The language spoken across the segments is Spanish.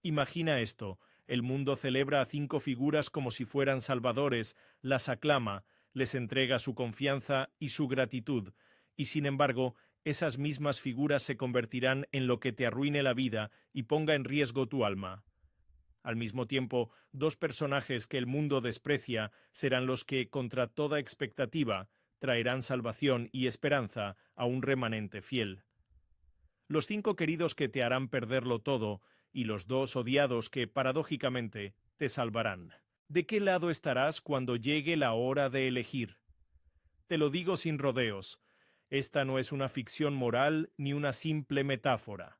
Imagina esto, el mundo celebra a 5 figuras como si fueran salvadores, las aclama, les entrega su confianza y su gratitud, y sin embargo, esas mismas figuras se convertirán en lo que te arruine la vida y ponga en riesgo tu alma. Al mismo tiempo, 2 personajes que el mundo desprecia serán los que, contra toda expectativa, traerán salvación y esperanza a un remanente fiel. Los 5 queridos que te harán perderlo todo, y los 2 odiados que, paradójicamente, te salvarán. ¿De qué lado estarás cuando llegue la hora de elegir? Te lo digo sin rodeos. Esta no es una ficción moral ni una simple metáfora.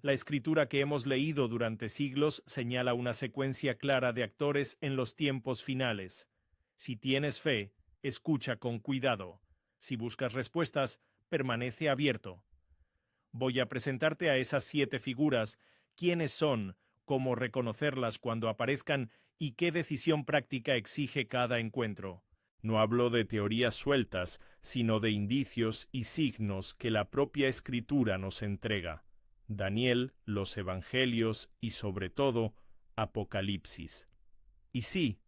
La escritura que hemos leído durante siglos señala una secuencia clara de actores en los tiempos finales. Si tienes fe, escucha con cuidado. Si buscas respuestas, permanece abierto. Voy a presentarte a esas 7 figuras, quiénes son, cómo reconocerlas cuando aparezcan y qué decisión práctica exige cada encuentro. No hablo de teorías sueltas, sino de indicios y signos que la propia Escritura nos entrega. Daniel, los Evangelios y, sobre todo, Apocalipsis. Y sí,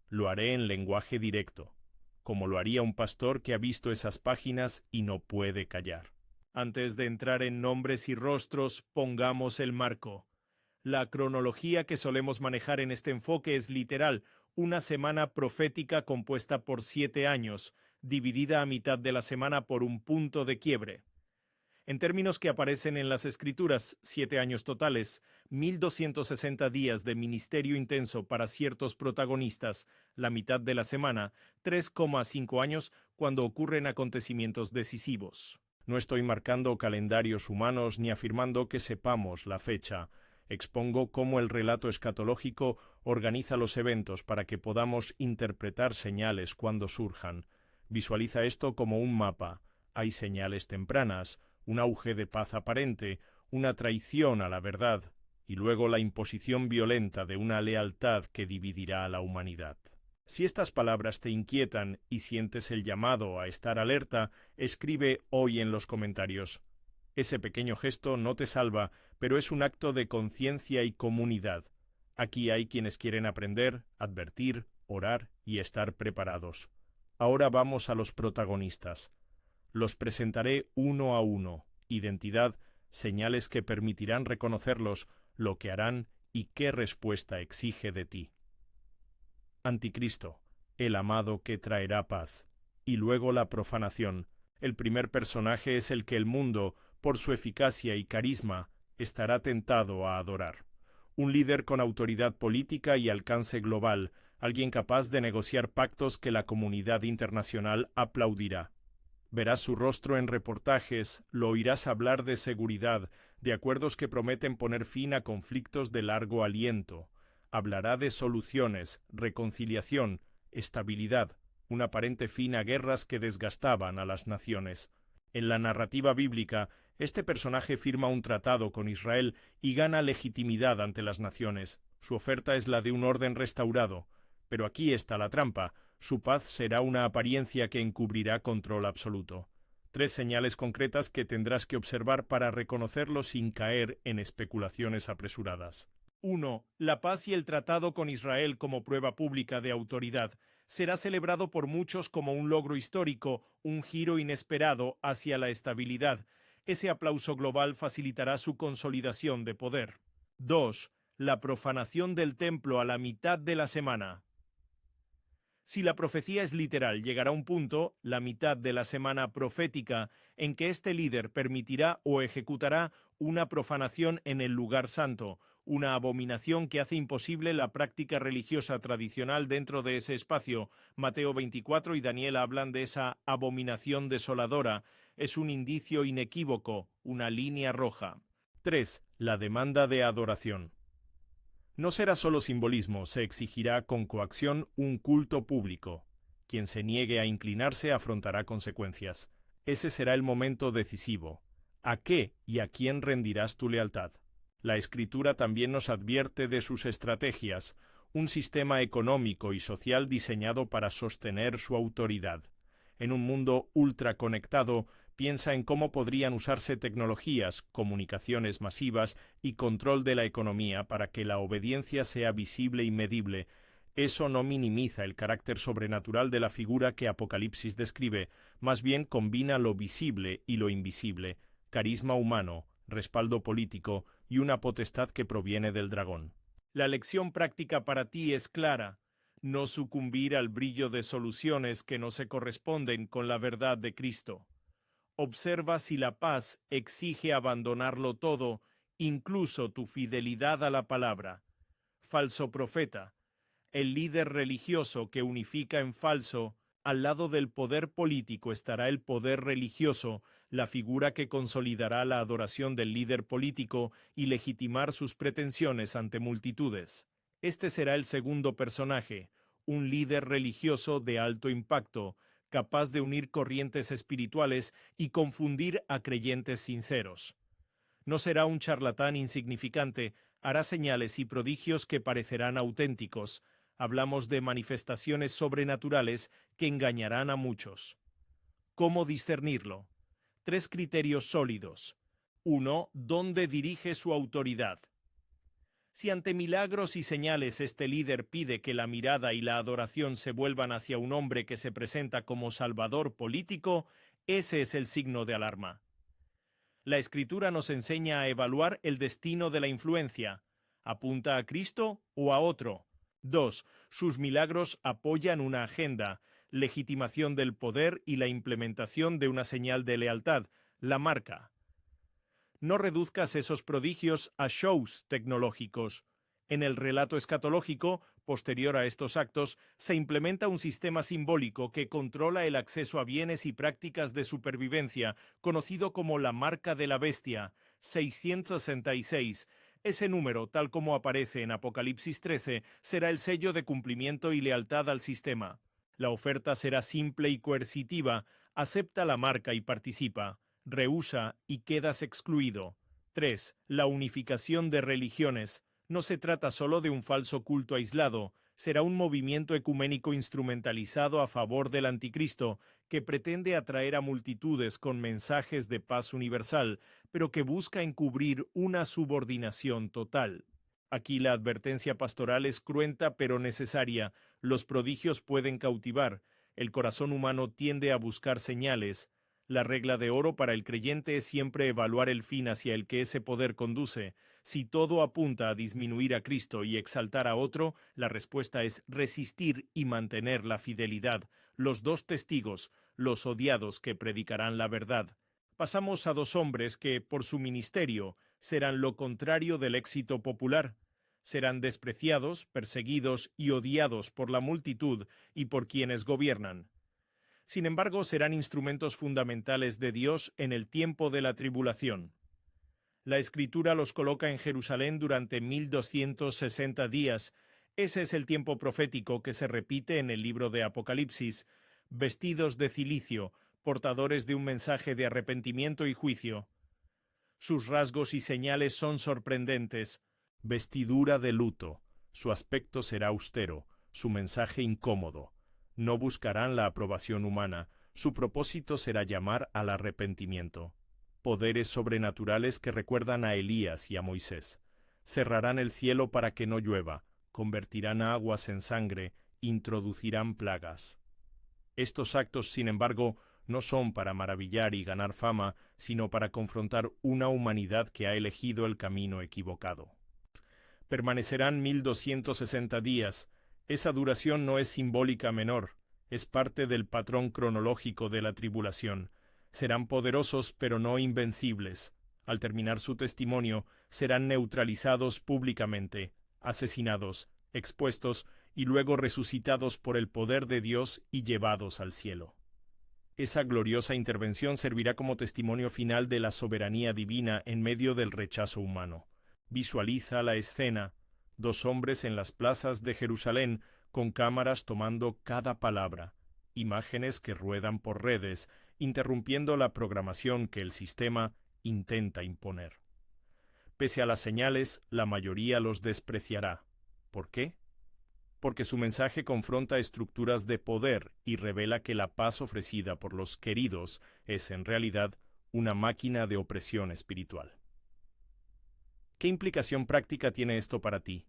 lo haré en lenguaje directo, como lo haría un pastor que ha visto esas páginas y no puede callar. Antes de entrar en nombres y rostros, pongamos el marco. La cronología que solemos manejar en este enfoque es literal, una semana profética compuesta por 7 años, dividida a mitad de la semana por un punto de quiebre. En términos que aparecen en las Escrituras, 7 años totales, 1260 días de ministerio intenso para ciertos protagonistas, la mitad de la semana, 3,5 años cuando ocurren acontecimientos decisivos. No estoy marcando calendarios humanos ni afirmando que sepamos la fecha. Expongo cómo el relato escatológico organiza los eventos para que podamos interpretar señales cuando surjan. Visualiza esto como un mapa. Hay señales tempranas, un auge de paz aparente, una traición a la verdad, y luego la imposición violenta de una lealtad que dividirá a la humanidad. Si estas palabras te inquietan y sientes el llamado a estar alerta, escribe hoy en los comentarios. Ese pequeño gesto no te salva, pero es un acto de conciencia y comunidad. Aquí hay quienes quieren aprender, advertir, orar y estar preparados. Ahora vamos a los protagonistas. Los presentaré uno a uno. Identidad, señales que permitirán reconocerlos, lo que harán y qué respuesta exige de ti. Anticristo, el amado que traerá paz. Y luego la profanación. El primer personaje es el que el mundo, por su eficacia y carisma, estará tentado a adorar. Un líder con autoridad política y alcance global, alguien capaz de negociar pactos que la comunidad internacional aplaudirá. Verás su rostro en reportajes, lo oirás hablar de seguridad, de acuerdos que prometen poner fin a conflictos de largo aliento. Hablará de soluciones, reconciliación, estabilidad, un aparente fin a guerras que desgastaban a las naciones. En la narrativa bíblica, este personaje firma un tratado con Israel y gana legitimidad ante las naciones. Su oferta es la de un orden restaurado. Pero aquí está la trampa. Su paz será una apariencia que encubrirá control absoluto. 3 señales concretas que tendrás que observar para reconocerlo sin caer en especulaciones apresuradas. 1. La paz y el tratado con Israel como prueba pública de autoridad. Será celebrado por muchos como un logro histórico, un giro inesperado hacia la estabilidad. Ese aplauso global facilitará su consolidación de poder. 2. La profanación del templo a la mitad de la semana. Si la profecía es literal, llegará un punto, la mitad de la semana profética, en que este líder permitirá o ejecutará una profanación en el lugar santo, una abominación que hace imposible la práctica religiosa tradicional dentro de ese espacio. Mateo 24 y Daniel hablan de esa abominación desoladora. Es un indicio inequívoco, una línea roja. 3. La demanda de adoración. No será solo simbolismo, se exigirá con coacción un culto público. Quien se niegue a inclinarse afrontará consecuencias. Ese será el momento decisivo. ¿A qué y a quién rendirás tu lealtad? La Escritura también nos advierte de sus estrategias, un sistema económico y social diseñado para sostener su autoridad. En un mundo ultraconectado, Piensa en cómo podrían usarse tecnologías, comunicaciones masivas y control de la economía para que la obediencia sea visible y medible. Eso no minimiza el carácter sobrenatural de la figura que Apocalipsis describe, más bien combina lo visible y lo invisible, carisma humano, respaldo político y una potestad que proviene del dragón. La lección práctica para ti es clara: no sucumbir al brillo de soluciones que no se corresponden con la verdad de Cristo. Observa si la paz exige abandonarlo todo, incluso tu fidelidad a la palabra. Falso profeta. El líder religioso que unifica en falso, al lado del poder político estará el poder religioso, la figura que consolidará la adoración del líder político y legitimar sus pretensiones ante multitudes. Este será el segundo personaje, un líder religioso de alto impacto, capaz de unir corrientes espirituales y confundir a creyentes sinceros. No será un charlatán insignificante, hará señales y prodigios que parecerán auténticos. Hablamos de manifestaciones sobrenaturales que engañarán a muchos. ¿Cómo discernirlo? 3 criterios sólidos. 1. ¿Dónde dirige su autoridad? Si ante milagros y señales este líder pide que la mirada y la adoración se vuelvan hacia un hombre que se presenta como salvador político, ese es el signo de alarma. La Escritura nos enseña a evaluar el destino de la influencia. ¿Apunta a Cristo o a otro? 2. Sus milagros apoyan una agenda, legitimación del poder y la implementación de una señal de lealtad, la marca. No reduzcas esos prodigios a shows tecnológicos. En el relato escatológico, posterior a estos actos, se implementa un sistema simbólico que controla el acceso a bienes y prácticas de supervivencia, conocido como la marca de la bestia, 666. Ese número, tal como aparece en Apocalipsis 13, será el sello de cumplimiento y lealtad al sistema. La oferta será simple y coercitiva: acepta la marca y participa. Rehúsa y quedas excluido. 3. La unificación de religiones. No se trata solo de un falso culto aislado, será un movimiento ecuménico instrumentalizado a favor del anticristo, que pretende atraer a multitudes con mensajes de paz universal, pero que busca encubrir una subordinación total. Aquí la advertencia pastoral es cruenta pero necesaria. Los prodigios pueden cautivar. El corazón humano tiende a buscar señales. La regla de oro para el creyente es siempre evaluar el fin hacia el que ese poder conduce. Si todo apunta a disminuir a Cristo y exaltar a otro, la respuesta es resistir y mantener la fidelidad. Los 2 testigos, los odiados que predicarán la verdad. Pasamos a 2 hombres que, por su ministerio, serán lo contrario del éxito popular. Serán despreciados, perseguidos y odiados por la multitud y por quienes gobiernan. Sin embargo, serán instrumentos fundamentales de Dios en el tiempo de la tribulación. La Escritura los coloca en Jerusalén durante 1260 días. Ese es el tiempo profético que se repite en el libro de Apocalipsis, vestidos de cilicio, portadores de un mensaje de arrepentimiento y juicio. Sus rasgos y señales son sorprendentes. Vestidura de luto, su aspecto será austero, su mensaje incómodo. No buscarán la aprobación humana, su propósito será llamar al arrepentimiento. Poderes sobrenaturales que recuerdan a Elías y a Moisés. Cerrarán el cielo para que no llueva, convertirán aguas en sangre, introducirán plagas. Estos actos, sin embargo, no son para maravillar y ganar fama, sino para confrontar una humanidad que ha elegido el camino equivocado. Permanecerán 1260 días. Esa duración no es simbólica menor, es parte del patrón cronológico de la tribulación. Serán poderosos pero no invencibles. Al terminar su testimonio, serán neutralizados públicamente, asesinados, expuestos y luego resucitados por el poder de Dios y llevados al cielo. Esa gloriosa intervención servirá como testimonio final de la soberanía divina en medio del rechazo humano. Visualiza la escena: 2 hombres en las plazas de Jerusalén con cámaras tomando cada palabra, imágenes que ruedan por redes, interrumpiendo la programación que el sistema intenta imponer. Pese a las señales, la mayoría los despreciará. ¿Por qué? porque su mensaje confronta estructuras de poder y revela que la paz ofrecida por los queridos es en realidad una máquina de opresión espiritual. ¿Qué implicación práctica tiene esto para ti?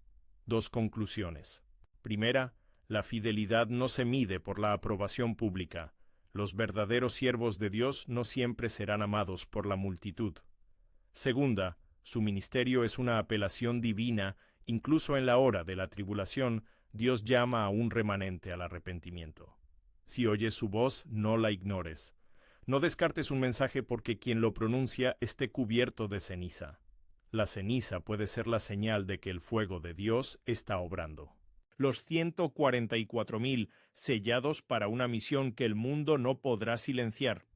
2 conclusiones. Primera, la fidelidad no se mide por la aprobación pública. Los verdaderos siervos de Dios no siempre serán amados por la multitud. Segunda, su ministerio es una apelación divina. Incluso en la hora de la tribulación, Dios llama a un remanente al arrepentimiento. Si oyes su voz, no la ignores. No descartes un mensaje porque quien lo pronuncia esté cubierto de ceniza. La ceniza puede ser la señal de que el fuego de Dios está obrando. Los 144,000 sellados para una misión que el mundo no podrá silenciar.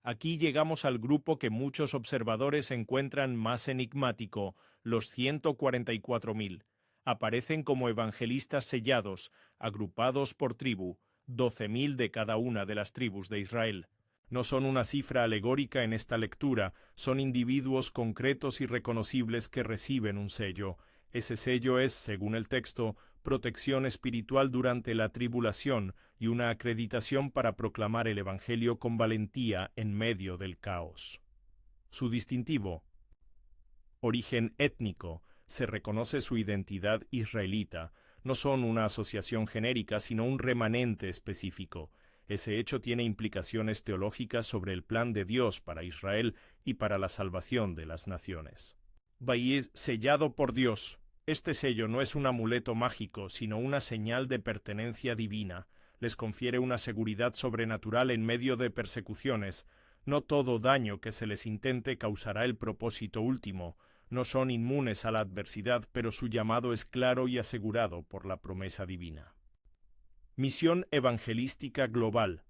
Aquí llegamos al grupo que muchos observadores encuentran más enigmático, los 144,000. Aparecen como evangelistas sellados, agrupados por tribu, 12,000 de cada una de las tribus de Israel. No son una cifra alegórica en esta lectura, son individuos concretos y reconocibles que reciben un sello. Ese sello es, según el texto, protección espiritual durante la tribulación y una acreditación para proclamar el Evangelio con valentía en medio del caos. Su distintivo: origen étnico, se reconoce su identidad israelita. No son una asociación genérica, sino un remanente específico. Ese hecho tiene implicaciones teológicas sobre el plan de Dios para Israel y para la salvación de las naciones. Bayis, sellado por Dios. Este sello no es un amuleto mágico, sino una señal de pertenencia divina. Les confiere una seguridad sobrenatural en medio de persecuciones. No todo daño que se les intente causará el propósito último. No son inmunes a la adversidad, pero su llamado es claro y asegurado por la promesa divina. Misión evangelística global.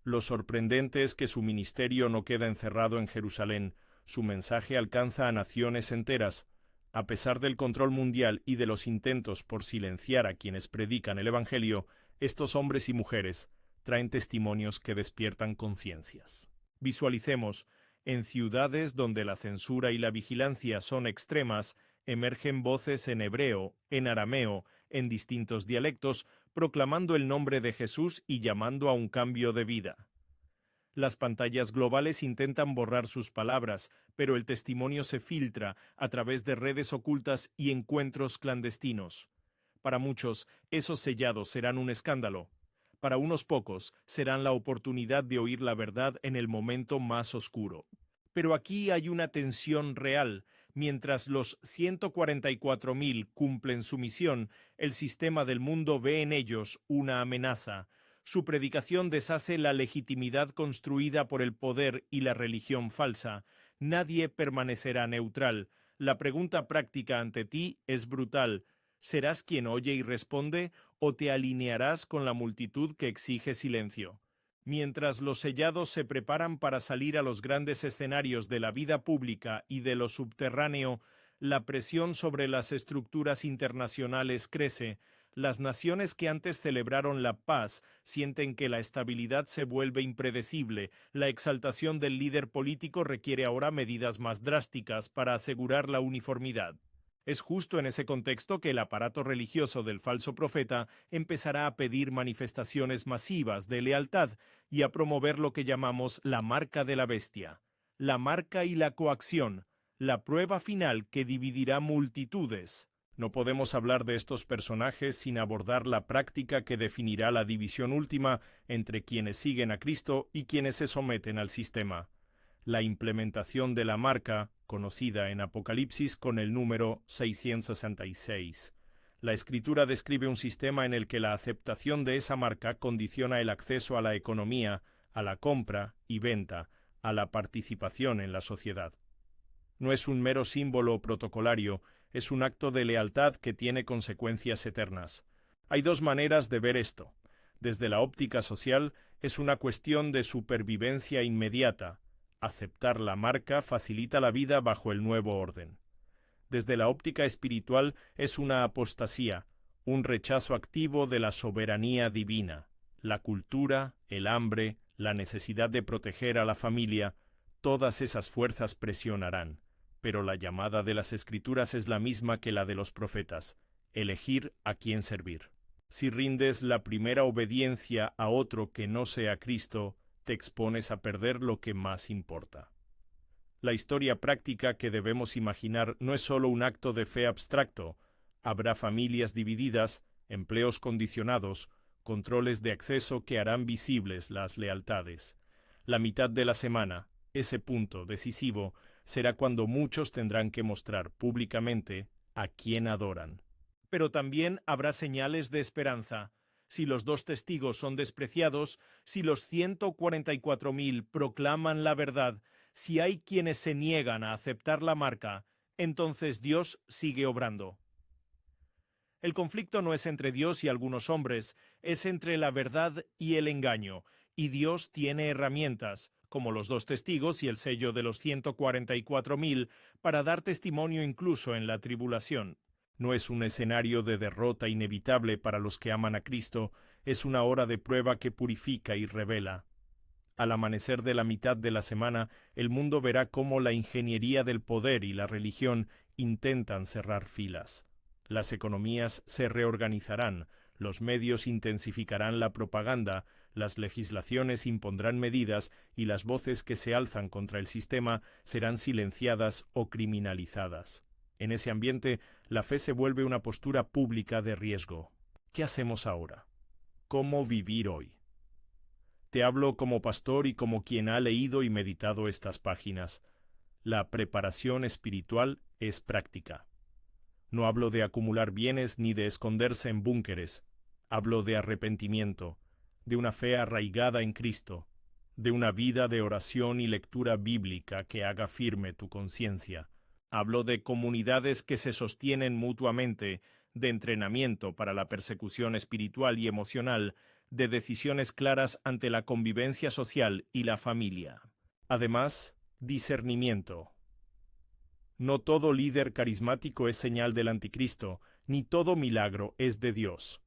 Lo sorprendente es que su ministerio no queda encerrado en Jerusalén. Su mensaje alcanza a naciones enteras. A pesar del control mundial y de los intentos por silenciar a quienes predican el Evangelio, estos hombres y mujeres traen testimonios que despiertan conciencias. Visualicemos, en ciudades donde la censura y la vigilancia son extremas, emergen voces en hebreo, en arameo, en distintos dialectos, proclamando el nombre de Jesús y llamando a un cambio de vida. Las pantallas globales intentan borrar sus palabras, pero el testimonio se filtra a través de redes ocultas y encuentros clandestinos. Para muchos, esos sellados serán un escándalo. Para unos pocos, serán la oportunidad de oír la verdad en el momento más oscuro. Pero aquí hay una tensión real. Mientras los 144,000 cumplen su misión, el sistema del mundo ve en ellos una amenaza. Su predicación deshace la legitimidad construida por el poder y la religión falsa. Nadie permanecerá neutral. La pregunta práctica ante ti es brutal. ¿Serás quien oye y responde o te alinearás con la multitud que exige silencio? Mientras los sellados se preparan para salir a los grandes escenarios de la vida pública y de lo subterráneo, la presión sobre las estructuras internacionales crece. Las naciones que antes celebraron la paz sienten que la estabilidad se vuelve impredecible. La exaltación del líder político requiere ahora medidas más drásticas para asegurar la uniformidad. Es justo en ese contexto que el aparato religioso del falso profeta empezará a pedir manifestaciones masivas de lealtad y a promover lo que llamamos la marca de la bestia. La marca y la coacción, la prueba final que dividirá multitudes. No podemos hablar de estos personajes sin abordar la práctica que definirá la división última entre quienes siguen a Cristo y quienes se someten al sistema. La implementación de la marca, conocida en Apocalipsis con el número 666. La Escritura describe un sistema en el que la aceptación de esa marca condiciona el acceso a la economía, a la compra y venta, a la participación en la sociedad. No es un mero símbolo protocolario, es un acto de lealtad que tiene consecuencias eternas. Hay dos maneras de ver esto. Desde la óptica social, es una cuestión de supervivencia inmediata. Aceptar la marca facilita la vida bajo el nuevo orden. Desde la óptica espiritual, es una apostasía, un rechazo activo de la soberanía divina. La cultura, el hambre, la necesidad de proteger a la familia, todas esas fuerzas presionarán. Pero la llamada de las Escrituras es la misma que la de los profetas. elegir a quién servir. Si rindes la primera obediencia a otro que no sea Cristo, te expones a perder lo que más importa. La historia práctica que debemos imaginar no es solo un acto de fe abstracto. Habrá familias divididas, empleos condicionados, controles de acceso que harán visibles las lealtades. La mitad de la semana, ese punto decisivo, será cuando muchos tendrán que mostrar públicamente a quién adoran. Pero también habrá señales de esperanza. Si los 2 testigos son despreciados, si los 144.000 proclaman la verdad, si hay quienes se niegan a aceptar la marca, entonces Dios sigue obrando. El conflicto no es entre Dios y algunos hombres, es entre la verdad y el engaño, y Dios tiene herramientas, como los 2 testigos y el sello de los 144.000, para dar testimonio incluso en la tribulación. No es un escenario de derrota inevitable para los que aman a Cristo, es una hora de prueba que purifica y revela. Al amanecer de la mitad de la semana, el mundo verá cómo la ingeniería del poder y la religión intentan cerrar filas. Las economías se reorganizarán, los medios intensificarán la propaganda, las legislaciones impondrán medidas y las voces que se alzan contra el sistema serán silenciadas o criminalizadas. En ese ambiente, la fe se vuelve una postura pública de riesgo. ¿Qué hacemos ahora? ¿Cómo vivir hoy? Te hablo como pastor y como quien ha leído y meditado estas páginas. La preparación espiritual es práctica. No hablo de acumular bienes ni de esconderse en búnkeres. Hablo de arrepentimiento, de una fe arraigada en Cristo, de una vida de oración y lectura bíblica que haga firme tu conciencia. Hablo de comunidades que se sostienen mutuamente, de entrenamiento para la persecución espiritual y emocional, de decisiones claras ante la convivencia social y la familia. Además, discernimiento. No todo líder carismático es señal del anticristo, ni todo milagro es de Dios.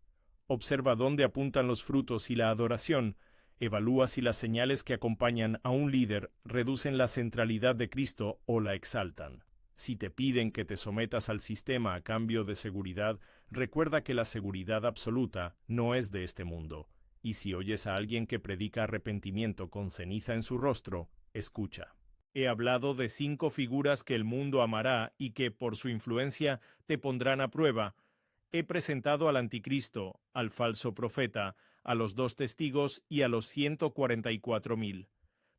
Observa dónde apuntan los frutos y la adoración. Evalúa si las señales que acompañan a un líder reducen la centralidad de Cristo o la exaltan. Si te piden que te sometas al sistema a cambio de seguridad, recuerda que la seguridad absoluta no es de este mundo. Y si oyes a alguien que predica arrepentimiento con ceniza en su rostro, escucha. He hablado de 5 figuras que el mundo amará y que, por su influencia, te pondrán a prueba. He presentado al anticristo, al falso profeta, a los 2 testigos y a los 144.000.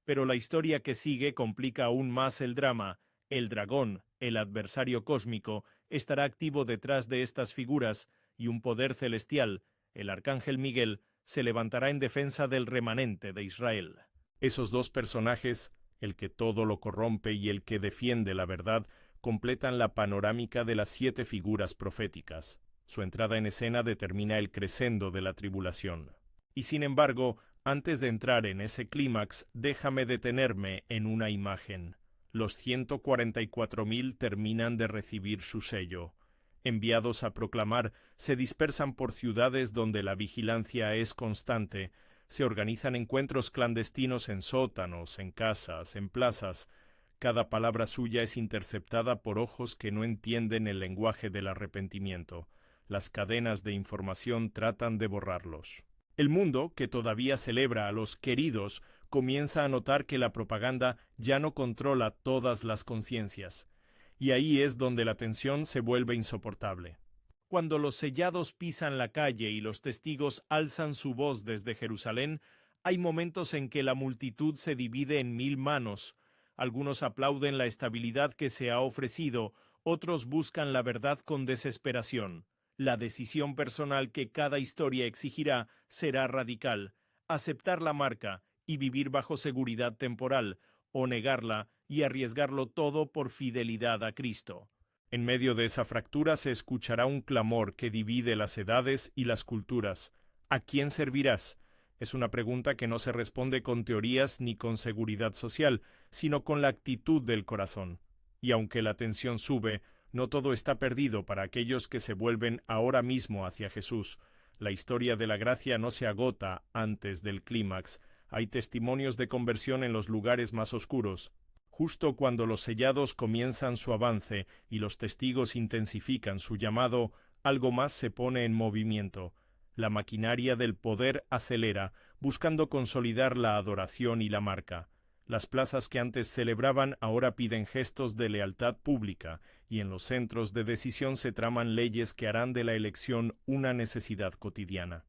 Pero la historia que sigue complica aún más el drama. El dragón, el adversario cósmico, estará activo detrás de estas figuras, y un poder celestial, el arcángel Miguel, se levantará en defensa del remanente de Israel. Esos 2 personajes, el que todo lo corrompe y el que defiende la verdad, completan la panorámica de las 7 figuras proféticas. Su entrada en escena determina el crescendo de la tribulación. Y sin embargo, antes de entrar en ese clímax, déjame detenerme en una imagen. Los 144.000 terminan de recibir su sello. Enviados a proclamar, se dispersan por ciudades donde la vigilancia es constante. Se organizan encuentros clandestinos en sótanos, en casas, en plazas. Cada palabra suya es interceptada por ojos que no entienden el lenguaje del arrepentimiento. Las cadenas de información tratan de borrarlos. El mundo, que todavía celebra a los queridos, comienza a notar que la propaganda ya no controla todas las conciencias. Y ahí es donde la tensión se vuelve insoportable. Cuando los sellados pisan la calle y los testigos alzan su voz desde Jerusalén, hay momentos en que la multitud se divide en 1000 manos. Algunos aplauden la estabilidad que se ha ofrecido, otros buscan la verdad con desesperación. La decisión personal que cada historia exigirá será radical: aceptar la marca y vivir bajo seguridad temporal, o negarla y arriesgarlo todo por fidelidad a Cristo. En medio de esa fractura se escuchará un clamor que divide las edades y las culturas. ¿A quién servirás? Es una pregunta que no se responde con teorías ni con seguridad social, sino con la actitud del corazón. Y aunque la tensión sube, no todo está perdido para aquellos que se vuelven ahora mismo hacia Jesús. La historia de la gracia no se agota antes del clímax. Hay testimonios de conversión en los lugares más oscuros. Justo cuando los sellados comienzan su avance y los testigos intensifican su llamado, algo más se pone en movimiento. La maquinaria del poder acelera, buscando consolidar la adoración y la marca. Las plazas que antes celebraban ahora piden gestos de lealtad pública, y en los centros de decisión se traman leyes que harán de la elección una necesidad cotidiana.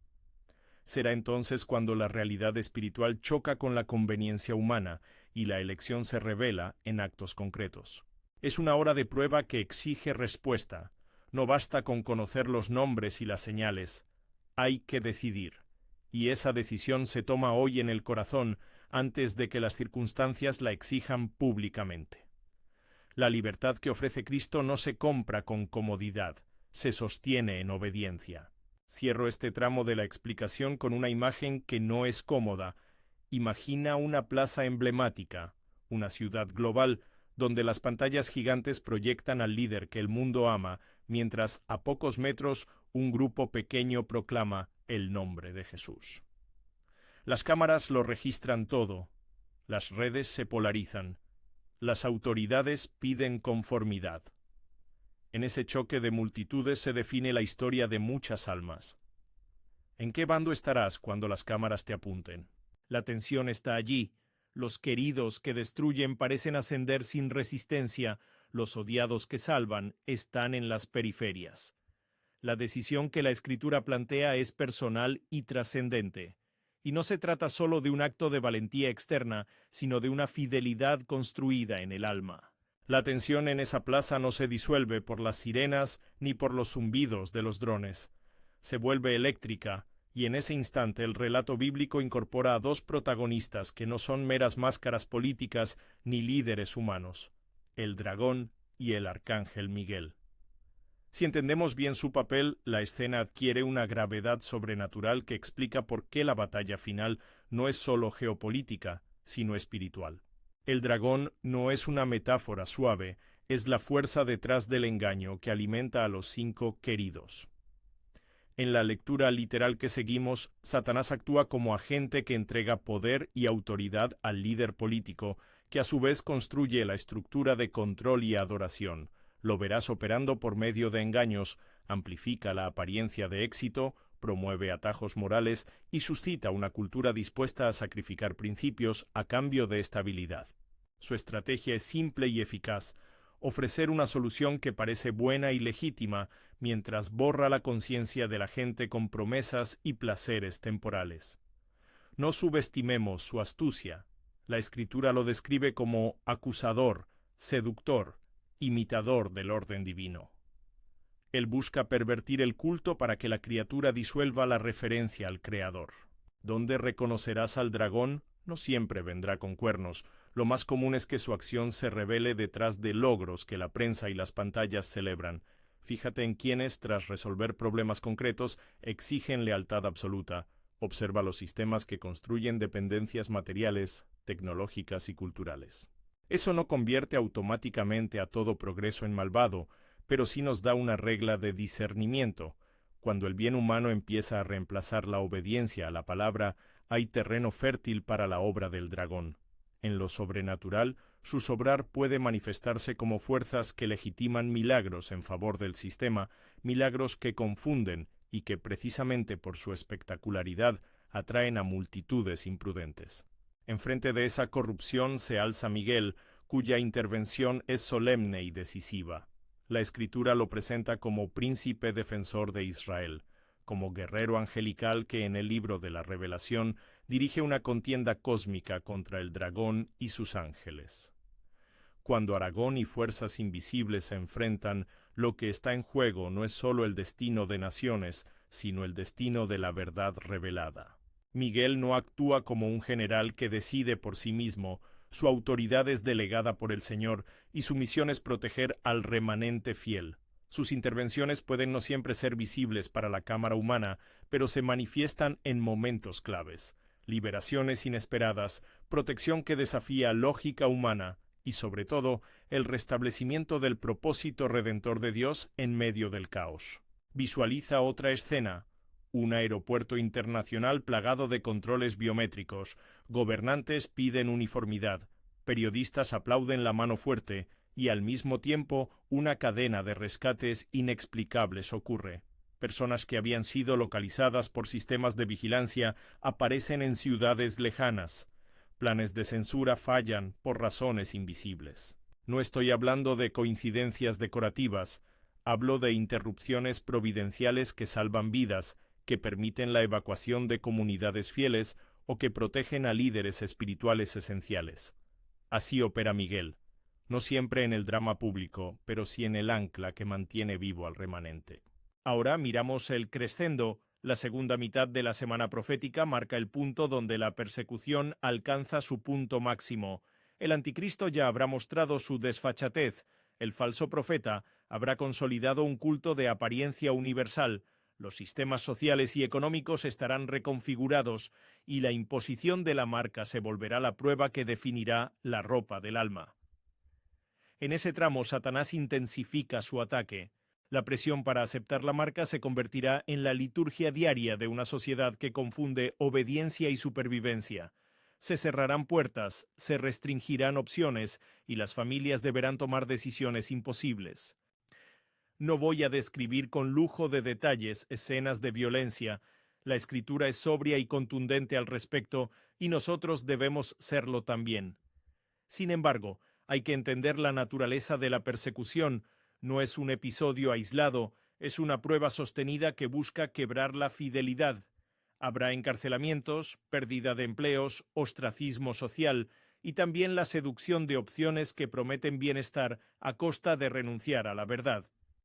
Será entonces cuando la realidad espiritual choca con la conveniencia humana y la elección se revela en actos concretos. Es una hora de prueba que exige respuesta. No basta con conocer los nombres y las señales. Hay que decidir. Y esa decisión se toma hoy en el corazón antes de que las circunstancias la exijan públicamente. La libertad que ofrece Cristo no se compra con comodidad, se sostiene en obediencia. Cierro este tramo de la explicación con una imagen que no es cómoda. Imagina una plaza emblemática, una ciudad global, donde las pantallas gigantes proyectan al líder que el mundo ama, mientras a pocos metros un grupo pequeño proclama el nombre de Jesús. Las cámaras lo registran todo, las redes se polarizan, las autoridades piden conformidad. En ese choque de multitudes se define la historia de muchas almas. ¿En qué bando estarás cuando las cámaras te apunten? La tensión está allí. Los queridos que destruyen parecen ascender sin resistencia. Los odiados que salvan están en las periferias. La decisión que la Escritura plantea es personal y trascendente. Y no se trata solo de un acto de valentía externa, sino de una fidelidad construida en el alma. La tensión en esa plaza no se disuelve por las sirenas ni por los zumbidos de los drones. Se vuelve eléctrica, y en ese instante el relato bíblico incorpora a dos protagonistas que no son meras máscaras políticas ni líderes humanos: el dragón y el arcángel Miguel. Si entendemos bien su papel, la escena adquiere una gravedad sobrenatural que explica por qué la batalla final no es solo geopolítica, sino espiritual. El dragón no es una metáfora suave, es la fuerza detrás del engaño que alimenta a los 5 queridos. En la lectura literal que seguimos, Satanás actúa como agente que entrega poder y autoridad al líder político, que a su vez construye la estructura de control y adoración. Lo verás operando por medio de engaños, amplifica la apariencia de éxito, promueve atajos morales y suscita una cultura dispuesta a sacrificar principios a cambio de estabilidad. Su estrategia es simple y eficaz: ofrecer una solución que parece buena y legítima, mientras borra la conciencia de la gente con promesas y placeres temporales. No subestimemos su astucia. La Escritura lo describe como acusador, seductor, imitador del orden divino. Él busca pervertir el culto para que la criatura disuelva la referencia al Creador. ¿Dónde reconocerás al dragón? No siempre vendrá con cuernos. Lo más común es que su acción se revele detrás de logros que la prensa y las pantallas celebran. Fíjate en quienes, tras resolver problemas concretos, exigen lealtad absoluta. Observa los sistemas que construyen dependencias materiales, tecnológicas y culturales. Eso no convierte automáticamente a todo progreso en malvado, pero sí nos da una regla de discernimiento. Cuando el bien humano empieza a reemplazar la obediencia a la palabra, hay terreno fértil para la obra del dragón. En lo sobrenatural, su obrar puede manifestarse como fuerzas que legitiman milagros en favor del sistema, milagros que confunden y que precisamente por su espectacularidad atraen a multitudes imprudentes. Enfrente de esa corrupción se alza Miguel, cuya intervención es solemne y decisiva. La Escritura lo presenta como príncipe defensor de Israel, como guerrero angelical que en el libro de la Revelación dirige una contienda cósmica contra el dragón y sus ángeles. Cuando Aragón y fuerzas invisibles se enfrentan, lo que está en juego no es solo el destino de naciones, sino el destino de la verdad revelada. Miguel no actúa como un general que decide por sí mismo. Su autoridad es delegada por el Señor y su misión es proteger al remanente fiel. Sus intervenciones pueden no siempre ser visibles para la cámara humana, pero se manifiestan en momentos claves: liberaciones inesperadas, protección que desafía lógica humana y, sobre todo, el restablecimiento del propósito redentor de Dios en medio del caos. Visualiza otra escena: un aeropuerto internacional plagado de controles biométricos. Gobernantes piden uniformidad, periodistas aplauden la mano fuerte y al mismo tiempo una cadena de rescates inexplicables ocurre. Personas que habían sido localizadas por sistemas de vigilancia aparecen en ciudades lejanas. Planes de censura fallan por razones invisibles. No estoy hablando de coincidencias decorativas, hablo de interrupciones providenciales que salvan vidas, que permiten la evacuación de comunidades fieles o que protegen a líderes espirituales esenciales. Así opera Miguel, no siempre en el drama público, pero sí en el ancla que mantiene vivo al remanente. Ahora miramos el crescendo. La segunda mitad de la semana profética marca el punto donde la persecución alcanza su punto máximo. El anticristo ya habrá mostrado su desfachatez. El falso profeta habrá consolidado un culto de apariencia universal. Los sistemas sociales y económicos estarán reconfigurados y la imposición de la marca se volverá la prueba que definirá la ropa del alma. En ese tramo, Satanás intensifica su ataque. La presión para aceptar la marca se convertirá en la liturgia diaria de una sociedad que confunde obediencia y supervivencia. Se cerrarán puertas, se restringirán opciones y las familias deberán tomar decisiones imposibles. No voy a describir con lujo de detalles escenas de violencia. La Escritura es sobria y contundente al respecto, y nosotros debemos serlo también. Sin embargo, hay que entender la naturaleza de la persecución. No es un episodio aislado, es una prueba sostenida que busca quebrar la fidelidad. Habrá encarcelamientos, pérdida de empleos, ostracismo social y también la seducción de opciones que prometen bienestar a costa de renunciar a la verdad.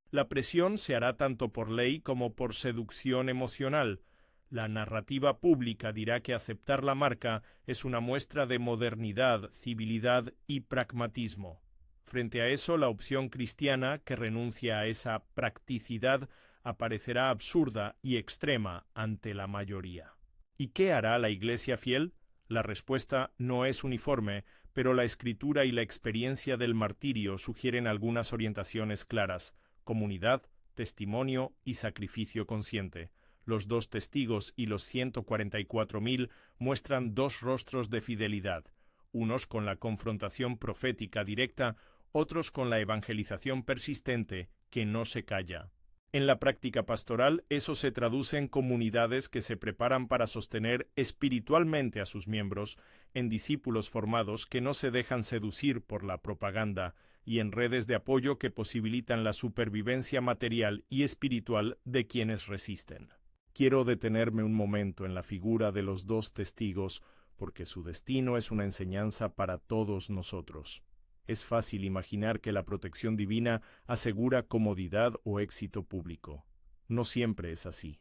La presión se hará tanto por ley como por seducción emocional. La narrativa pública dirá que aceptar la marca es una muestra de modernidad, civilidad y pragmatismo. Frente a eso, la opción cristiana, que renuncia a esa practicidad, aparecerá absurda y extrema ante la mayoría. ¿Y qué hará la Iglesia fiel? La respuesta no es uniforme, pero la Escritura y la experiencia del martirio sugieren algunas orientaciones claras: comunidad, testimonio y sacrificio consciente. Los 2 testigos y los 144.000 muestran 2 rostros de fidelidad, unos con la confrontación profética directa, otros con la evangelización persistente que no se calla. En la práctica pastoral, eso se traduce en comunidades que se preparan para sostener espiritualmente a sus miembros, en discípulos formados que no se dejan seducir por la propaganda y en redes de apoyo que posibilitan la supervivencia material y espiritual de quienes resisten. Quiero detenerme un momento en la figura de los 2 testigos, porque su destino es una enseñanza para todos nosotros. Es fácil imaginar que la protección divina asegura comodidad o éxito público. No siempre es así.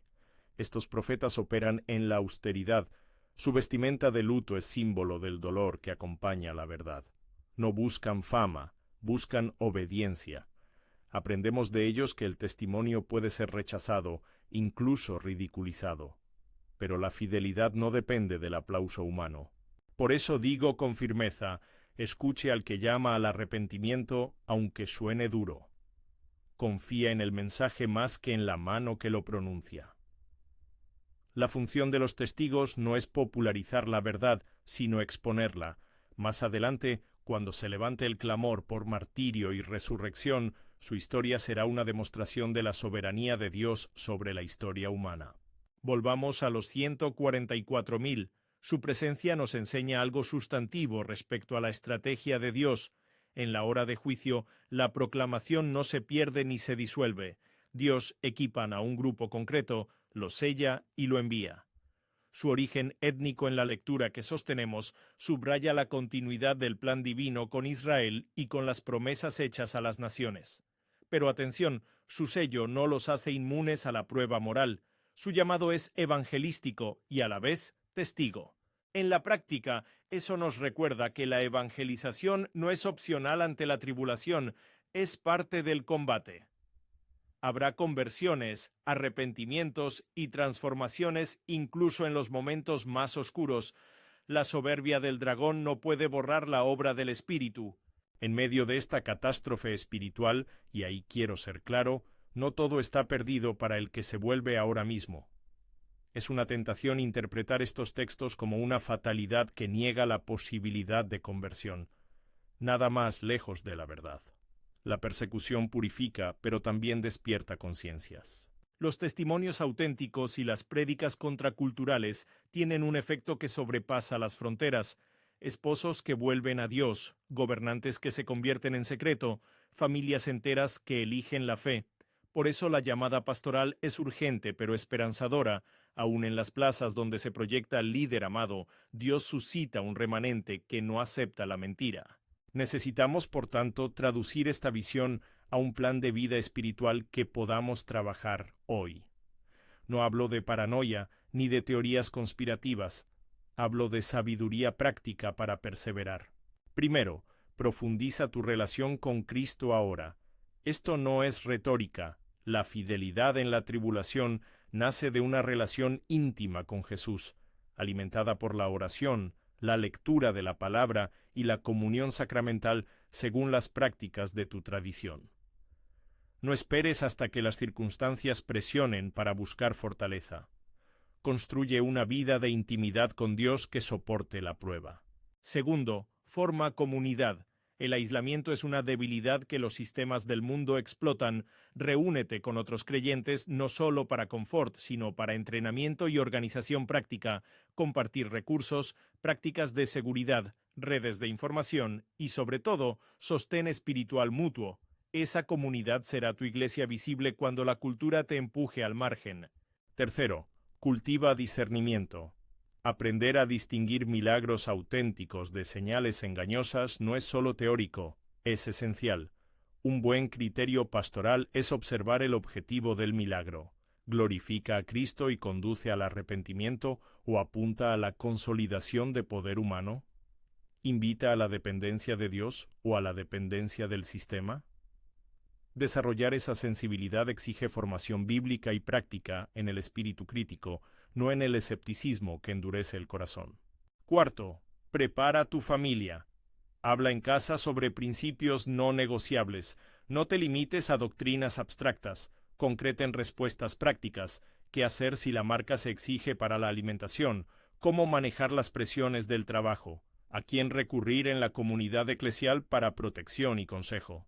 Estos profetas operan en la austeridad. Su vestimenta de luto es símbolo del dolor que acompaña la verdad. No buscan fama, buscan obediencia. Aprendemos de ellos que el testimonio puede ser rechazado, incluso ridiculizado. Pero la fidelidad no depende del aplauso humano. Por eso digo con firmeza: escuche al que llama al arrepentimiento, aunque suene duro. Confía en el mensaje más que en la mano que lo pronuncia. La función de los testigos no es popularizar la verdad, sino exponerla. Más adelante, cuando se levante el clamor por martirio y resurrección, su historia será una demostración de la soberanía de Dios sobre la historia humana. Volvamos a los 144.000. Su presencia nos enseña algo sustantivo respecto a la estrategia de Dios. En la hora de juicio, la proclamación no se pierde ni se disuelve. Dios equipan a un grupo concreto, lo sella y lo envía. Su origen étnico en la lectura que sostenemos subraya la continuidad del plan divino con Israel y con las promesas hechas a las naciones. Pero atención, su sello no los hace inmunes a la prueba moral. Su llamado es evangelístico y a la vez testigo. En la práctica, eso nos recuerda que la evangelización no es opcional ante la tribulación, es parte del combate. Habrá conversiones, arrepentimientos y transformaciones incluso en los momentos más oscuros. La soberbia del dragón no puede borrar la obra del Espíritu. En medio de esta catástrofe espiritual, y ahí quiero ser claro, no todo está perdido para el que se vuelve ahora mismo. Es una tentación interpretar estos textos como una fatalidad que niega la posibilidad de conversión. Nada más lejos de la verdad. La persecución purifica, pero también despierta conciencias. Los testimonios auténticos y las prédicas contraculturales tienen un efecto que sobrepasa las fronteras. Esposos que vuelven a Dios, gobernantes que se convierten en secreto, familias enteras que eligen la fe. Por eso la llamada pastoral es urgente pero esperanzadora. Aún en las plazas donde se proyecta al líder amado, Dios suscita un remanente que no acepta la mentira. Necesitamos, por tanto, traducir esta visión a un plan de vida espiritual que podamos trabajar hoy. No hablo de paranoia ni de teorías conspirativas. Hablo de sabiduría práctica para perseverar. Primero, profundiza tu relación con Cristo ahora. Esto no es retórica. La fidelidad en la tribulación nace de una relación íntima con Jesús, alimentada por la oración, la lectura de la palabra y la comunión sacramental según las prácticas de tu tradición. No esperes hasta que las circunstancias presionen para buscar fortaleza. Construye una vida de intimidad con Dios que soporte la prueba. Segundo, forma comunidad. El aislamiento es una debilidad que los sistemas del mundo explotan. Reúnete con otros creyentes no solo para confort, sino para entrenamiento y organización práctica, compartir recursos, prácticas de seguridad, redes de información y, sobre todo, sostén espiritual mutuo. Esa comunidad será tu iglesia visible cuando la cultura te empuje al margen. Tercero, cultiva discernimiento. Aprender a distinguir milagros auténticos de señales engañosas no es solo teórico, es esencial. Un buen criterio pastoral es observar el objetivo del milagro. ¿Glorifica a Cristo y conduce al arrepentimiento o apunta a la consolidación de poder humano? ¿Invita a la dependencia de Dios o a la dependencia del sistema? Desarrollar esa sensibilidad exige formación bíblica y práctica en el espíritu crítico, no en el escepticismo que endurece el corazón. Cuarto, prepara tu familia. Habla en casa sobre principios no negociables. No te limites a doctrinas abstractas. Concreten respuestas prácticas. ¿Qué hacer si la marca se exige para la alimentación? ¿Cómo manejar las presiones del trabajo? ¿A quién recurrir en la comunidad eclesial para protección y consejo?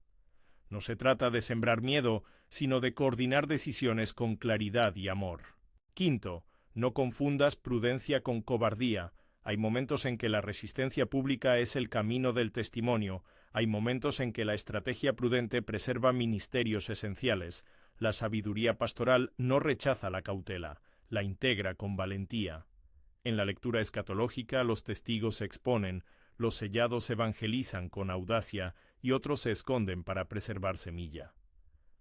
No se trata de sembrar miedo, sino de coordinar decisiones con claridad y amor. Quinto, no confundas prudencia con cobardía. Hay momentos en que la resistencia pública es el camino del testimonio. Hay momentos en que la estrategia prudente preserva ministerios esenciales. La sabiduría pastoral no rechaza la cautela, la integra con valentía. En la lectura escatológica los testigos se exponen, los sellados evangelizan con audacia y otros se esconden para preservar semilla.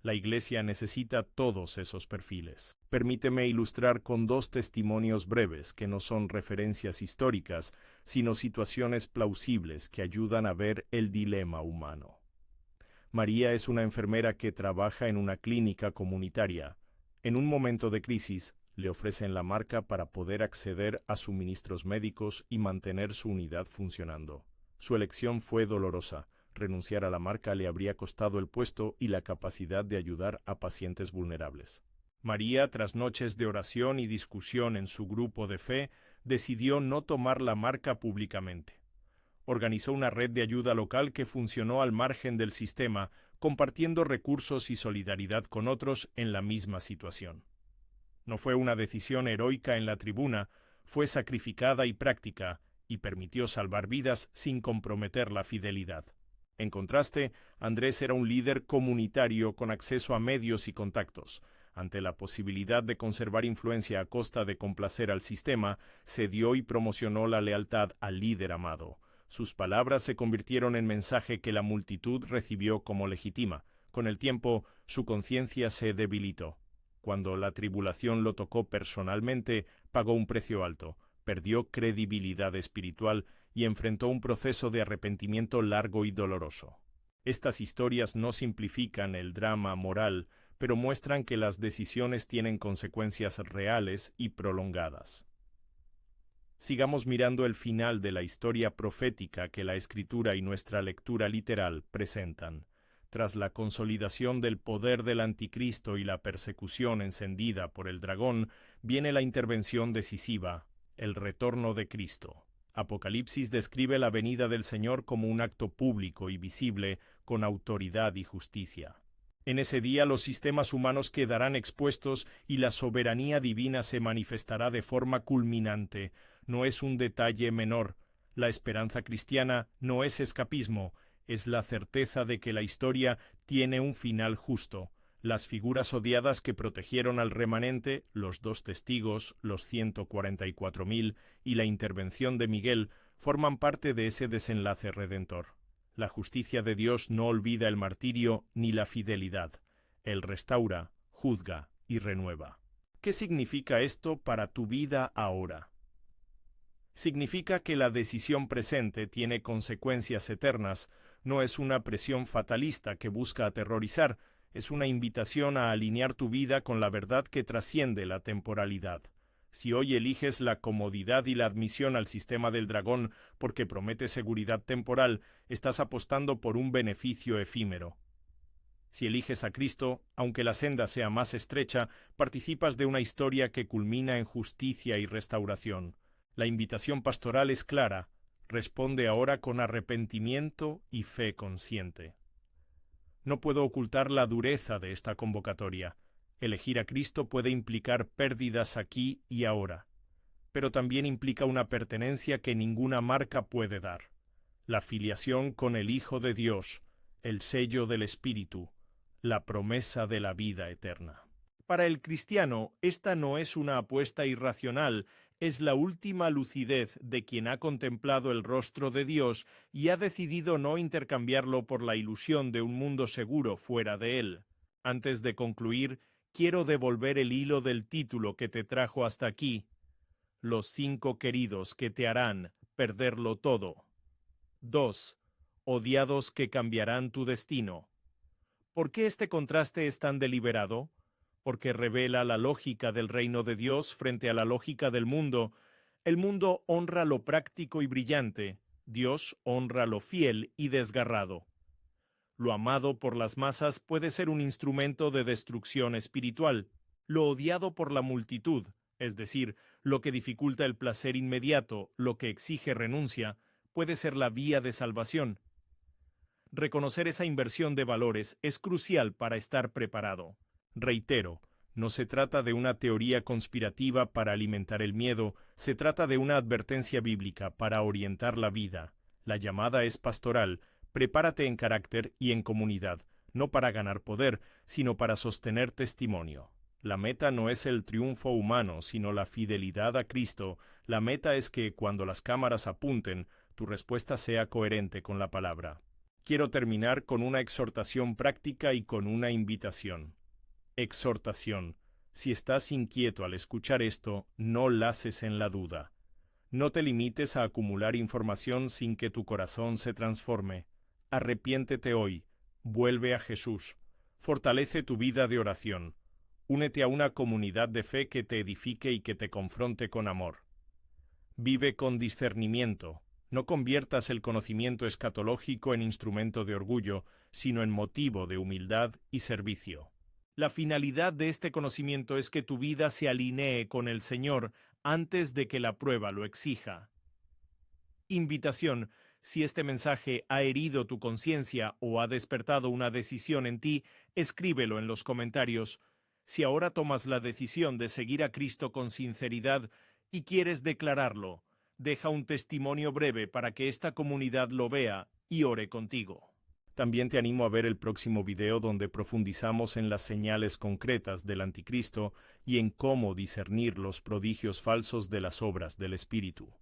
La Iglesia necesita todos esos perfiles. Permíteme ilustrar con 2 testimonios breves que no son referencias históricas, sino situaciones plausibles que ayudan a ver el dilema humano. María es una enfermera que trabaja en una clínica comunitaria. En un momento de crisis, le ofrecen la marca para poder acceder a suministros médicos y mantener su unidad funcionando. Su elección fue dolorosa. Renunciar a la marca le habría costado el puesto y la capacidad de ayudar a pacientes vulnerables. María, tras noches de oración y discusión en su grupo de fe, decidió no tomar la marca públicamente. Organizó una red de ayuda local que funcionó al margen del sistema, compartiendo recursos y solidaridad con otros en la misma situación. No fue una decisión heroica en la tribuna, fue sacrificada y práctica, y permitió salvar vidas sin comprometer la fidelidad. En contraste, Andrés era un líder comunitario con acceso a medios y contactos. Ante la posibilidad de conservar influencia a costa de complacer al sistema, cedió y promocionó la lealtad al líder amado. Sus palabras se convirtieron en mensaje que la multitud recibió como legítima. Con el tiempo, su conciencia se debilitó. Cuando la tribulación lo tocó personalmente, pagó un precio alto, perdió credibilidad espiritual y enfrentó un proceso de arrepentimiento largo y doloroso. Estas historias no simplifican el drama moral, pero muestran que las decisiones tienen consecuencias reales y prolongadas. Sigamos mirando el final de la historia profética que la Escritura y nuestra lectura literal presentan. Tras la consolidación del poder del anticristo y la persecución encendida por el dragón, viene la intervención decisiva, el retorno de Cristo. Apocalipsis describe la venida del Señor como un acto público y visible, con autoridad y justicia. En ese día los sistemas humanos quedarán expuestos y la soberanía divina se manifestará de forma culminante. No es un detalle menor. La esperanza cristiana no es escapismo, es la certeza de que la historia tiene un final justo. Las figuras odiadas que protegieron al remanente, los 2 testigos, los 144.000 y la intervención de Miguel, forman parte de ese desenlace redentor. La justicia de Dios no olvida el martirio ni la fidelidad. Él restaura, juzga y renueva. ¿Qué significa esto para tu vida ahora? Significa que la decisión presente tiene consecuencias eternas, no es una presión fatalista que busca aterrorizar, es una invitación a alinear tu vida con la verdad que trasciende la temporalidad. Si hoy eliges la comodidad y la admisión al sistema del dragón porque promete seguridad temporal, estás apostando por un beneficio efímero. Si eliges a Cristo, aunque la senda sea más estrecha, participas de una historia que culmina en justicia y restauración. La invitación pastoral es clara. Responde ahora con arrepentimiento y fe consciente. No puedo ocultar la dureza de esta convocatoria. Elegir a Cristo puede implicar pérdidas aquí y ahora, pero también implica una pertenencia que ninguna marca puede dar. La filiación con el Hijo de Dios, el sello del Espíritu, la promesa de la vida eterna. Para el cristiano, esta no es una apuesta irracional, es la última lucidez de quien ha contemplado el rostro de Dios y ha decidido no intercambiarlo por la ilusión de un mundo seguro fuera de él. Antes de concluir, quiero devolver el hilo del título que te trajo hasta aquí. Los 5 queridos que te harán perderlo todo. 2. Odiados que cambiarán tu destino. ¿Por qué este contraste es tan deliberado? Porque revela la lógica del reino de Dios frente a la lógica del mundo. El mundo honra lo práctico y brillante, Dios honra lo fiel y desgarrado. Lo amado por las masas puede ser un instrumento de destrucción espiritual. Lo odiado por la multitud, es decir, lo que dificulta el placer inmediato, lo que exige renuncia, puede ser la vía de salvación. Reconocer esa inversión de valores es crucial para estar preparado. Reitero, no se trata de una teoría conspirativa para alimentar el miedo, se trata de una advertencia bíblica para orientar la vida. La llamada es pastoral, prepárate en carácter y en comunidad, no para ganar poder, sino para sostener testimonio. La meta no es el triunfo humano, sino la fidelidad a Cristo. La meta es que, cuando las cámaras apunten, tu respuesta sea coherente con la palabra. Quiero terminar con una exhortación práctica y con una invitación. Exhortación. Si estás inquieto al escuchar esto, no laces en la duda. No te limites a acumular información sin que tu corazón se transforme. Arrepiéntete hoy. Vuelve a Jesús. Fortalece tu vida de oración. Únete a una comunidad de fe que te edifique y que te confronte con amor. Vive con discernimiento. No conviertas el conocimiento escatológico en instrumento de orgullo, sino en motivo de humildad y servicio. La finalidad de este conocimiento es que tu vida se alinee con el Señor antes de que la prueba lo exija. Invitación: si este mensaje ha herido tu conciencia o ha despertado una decisión en ti, escríbelo en los comentarios. Si ahora tomas la decisión de seguir a Cristo con sinceridad y quieres declararlo, deja un testimonio breve para que esta comunidad lo vea y ore contigo. También te animo a ver el próximo video donde profundizamos en las señales concretas del anticristo y en cómo discernir los prodigios falsos de las obras del Espíritu.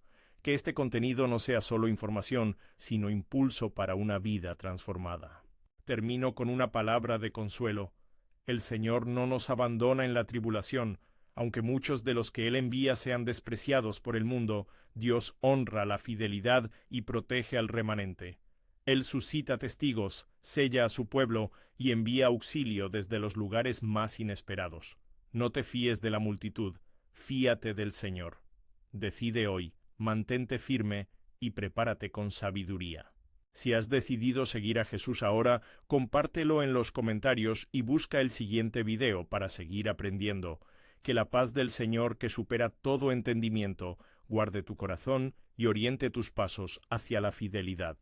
Que este contenido no sea solo información, sino impulso para una vida transformada. Termino con una palabra de consuelo. El Señor no nos abandona en la tribulación. Aunque muchos de los que Él envía sean despreciados por el mundo, Dios honra la fidelidad y protege al remanente. Él suscita testigos, sella a su pueblo y envía auxilio desde los lugares más inesperados. No te fíes de la multitud, fíate del Señor. Decide hoy, mantente firme y prepárate con sabiduría. Si has decidido seguir a Jesús ahora, compártelo en los comentarios y busca el siguiente video para seguir aprendiendo. Que la paz del Señor, que supera todo entendimiento, guarde tu corazón y oriente tus pasos hacia la fidelidad.